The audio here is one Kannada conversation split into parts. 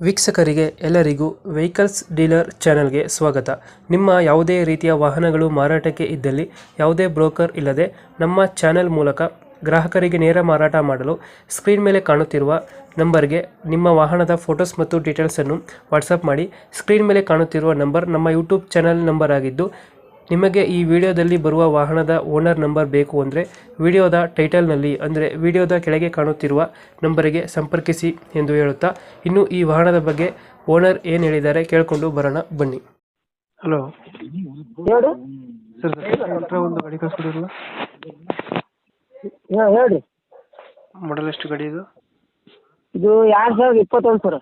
ವೀಕ್ಷಕರಿಗೆ ಎಲ್ಲರಿಗೂ ವೆಹಿಕಲ್ಸ್ ಡೀಲರ್ ಚಾನೆಲ್ಗೆ ಸ್ವಾಗತ. ನಿಮ್ಮ ಯಾವುದೇ ರೀತಿಯ ವಾಹನಗಳು ಮಾರಾಟಕ್ಕೆ ಇದ್ದಲ್ಲಿ ಯಾವುದೇ ಬ್ರೋಕರ್ ಇಲ್ಲದೆ ನಮ್ಮ ಚಾನೆಲ್ ಮೂಲಕ ಗ್ರಾಹಕರಿಗೆ ನೇರ ಮಾರಾಟ ಮಾಡಲು ಸ್ಕ್ರೀನ್ ಮೇಲೆ ಕಾಣುತ್ತಿರುವ ನಂಬರ್ಗೆ ನಿಮ್ಮ ವಾಹನದ ಫೋಟೋಸ್ ಮತ್ತು ಡೀಟೇಲ್ಸನ್ನು ವಾಟ್ಸಪ್ ಮಾಡಿ. ಸ್ಕ್ರೀನ್ ಮೇಲೆ ಕಾಣುತ್ತಿರುವ ನಂಬರ್ ನಮ್ಮ ಯೂಟ್ಯೂಬ್ ಚಾನೆಲ್ ನಂಬರ್ ಆಗಿದ್ದು, ನಿಮಗೆ ಈ ವಿಡಿಯೋದಲ್ಲಿ ಬರುವ ವಾಹನದ ಓನರ್ ನಂಬರ್ ಬೇಕು ಅಂದರೆ ವಿಡಿಯೋದ ಟೈಟಲ್ನಲ್ಲಿ ಅಂದರೆ ವಿಡಿಯೋದ ಕೆಳಗೆ ಕಾಣುತ್ತಿರುವ ನಂಬರಿಗೆ ಸಂಪರ್ಕಿಸಿ ಎಂದು ಹೇಳುತ್ತಾ, ಇನ್ನು ಈ ವಾಹನದ ಬಗ್ಗೆ ಓನರ್ ಏನು ಹೇಳಿದ್ದಾರೆ ಕೇಳಿಕೊಂಡು ಬರೋಣ ಬನ್ನಿ. ಹಲೋ ಹೇಳಿ. ಸರ್, ಒಂದು ಗಾಡಿ ಕಳಿಸ್ಕೊಡಿರಲ್ಲ, ಹೇಳ್ರಿ. ಮಾಡಲ್ ಎಷ್ಟು ಗಾಡಿ ಇದು? ಇದು 2021 ಸರ್.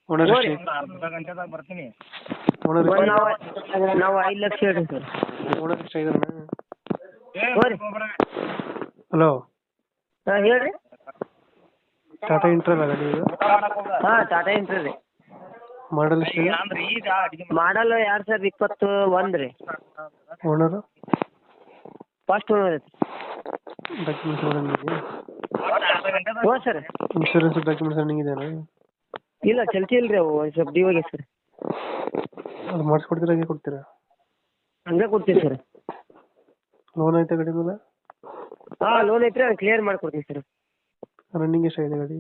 ಓನರ್ ನಾವು 5 ಲಕ್ಷ ಹೇಳ್ರಿ ಸರ್. ಓನರ್ ಎಷ್ಟಾಗಿದಾರೆ? ಹೋರಿ. ಹಲೋ, ಹೇಳ್ರಿ. ಟಾಟಾ ಇಂಟ್ರಲ್ಲ ಗಾಡಿ ಇದು? ಟಾಟಾ ಇಂಟ್ರಿ ರೀ. ಮಾಡಲ್ ಎಷ್ಟು? ಮಾಡಲ್ 2021 ರೀ. ಓನರು? ಫಸ್ಟ್ ಓನರ್ ಐತಿ. ಡಾಕ್ಯುಮೆಂಟ್ಸ್ ರನ್ನಿಂಗ್ ಇದೆಯಾ? ಹ್ಞೂ ಸರ್. ಇನ್ಶೂರೆನ್ಸ್ ಡಾಕ್ಯುಮೆಂಟ್ಸ್ ರನ್ನಿಂಗ್ ಇದೆಯಾ? ಇಲ್ಲ, ಚಲ್ತಿ ಇಲ್ರಿ ಅವು ಸ್ವಲ್ಪ ಡಿ ಹೋಗಿ ಸರ್. ಅದು ಮಾಡಿಸ್ಕೊಡ್ತೀರಾ, ಹಂಗೆ ಕೊಡ್ತೀರಾ? ಹಂಗೆ ಕೊಡ್ತೀವಿ ಸರ್. ಲೋನ್ ಐತೆ ಗಾಡಿ ಮೇಲೆ? ಲೋನ್ ಐತ್ರಿ, ಅದು ಕ್ಲಿಯರ್ ಮಾಡ್ಕೊಡ್ತೀವಿ ಸರ್. ರನ್ನಿಂಗ್ ಎಷ್ಟಾಗಿದೆ ಗಾಡಿ?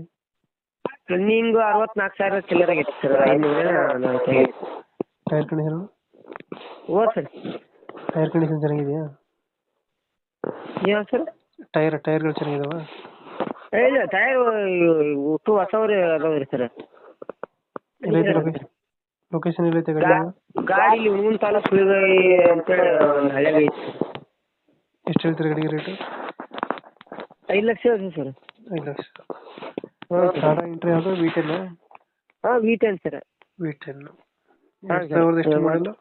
ರನ್ನಿಂಗ್ 64,000 ಚಿಲ್ಲರ್ ಆಗೈತಿ ಸರ್. 500 tyre condition? ಹ್ಞೂ ಸರ್. ಟೈರ್ ಕಂಡೀಷನ್ ಚೆನ್ನಾಗಿದೆಯಾ? ಏನು ಸರ್? ಟೈರ್ಗಳು ಚೆನ್ನಾಗಿದಾವ? ಇಲ್ಲ, ಟೈರ್ ಒಟ್ಟು ಹೊಸವ್ರಿ ಅದಾವ್ರಿ ಸರ್. ಎಲ್ಲೈತೆ ಲೊಕೇಶನ್ ಎಲ್ಲೈತೆ ಗಾಡಿ? ಗಾಡಿ ಹುಣಗುನ್ ತಾಲೂಕು ಸುಳಿಗಾಯಿ ಅಂತೇಳಿ ಒಂದು ಹಳ್ಳಿ ಐತಿ. ಎಷ್ಟು ಹೇಳ್ತೀರಿ ಗಾಡಿಗೆ ರೇಟು? 5 ಲಕ್ಷ ಹೇಳ್ರಿ ಸರ್. 5 ಲಕ್ಷ. ಹ್ಞೂ ಸರ್. ಟಾಟಾ ಇಂಟ್ರಿ ಯಾವುದು? V10? V10 sir. V10 ಎಷ್ಟು ಮಾಡಲು?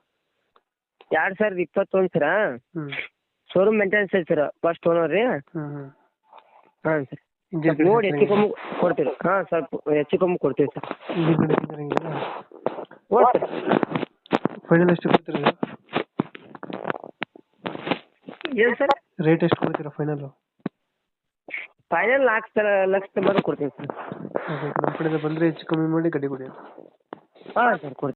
2021 ಸರ. ಹ್ಞೂ. ಶೋರೂಮ್ ಮೇಂಟೆನೆನ್ಸ್ ಐತಿ ಸರ್. ಫಸ್ಟ್ ಓನರ್ ರೀ. ಹ್ಞೂ. ಹಾಂ ಸರ್. ಇಂಜಿನ್ ನೋಡಿ ಹೆಚ್ಚು ಕಮ್ಮಿ ಕೊಡ್ತೀವಿ. ಸ್ವಲ್ಪ ಹೆಚ್ಚು ಕಮ್ಮಿ ಕೊಡ್ತೀವಿ ಸರ್. ಇಂಜಿನ್ ಕಂಡೀಷನ್ ಚೆನ್ನಾಗಿದೆಯಾ? ಹ್ಞೂ ಸರ್. ಫೈನಲ್ ಎಷ್ಟು ಕೊಡ್ತೀರಾ? ಏನು ಸರ್? ರೇಟ್ ಎಷ್ಟು ಕೊಡ್ತೀರಾ ಫೈನಲ್ಲು? ಫೈನಲ್ 4 ಲಕ್ಷ ತನಕ ಕೊಡ್ತೀವಿ ಸರ್. ಓಕೆ, ನಮ್ಮ ಕಡೆಯಿಂದ ಬಂದರೆ ಹೆಚ್ಚು ಕಮ್ಮಿ ಮಾಡಿ ಗಾಡಿ ಕೊಡಿ. ಹಾಂ ಸರ್, ಕೊಡ್ತೀವಿ.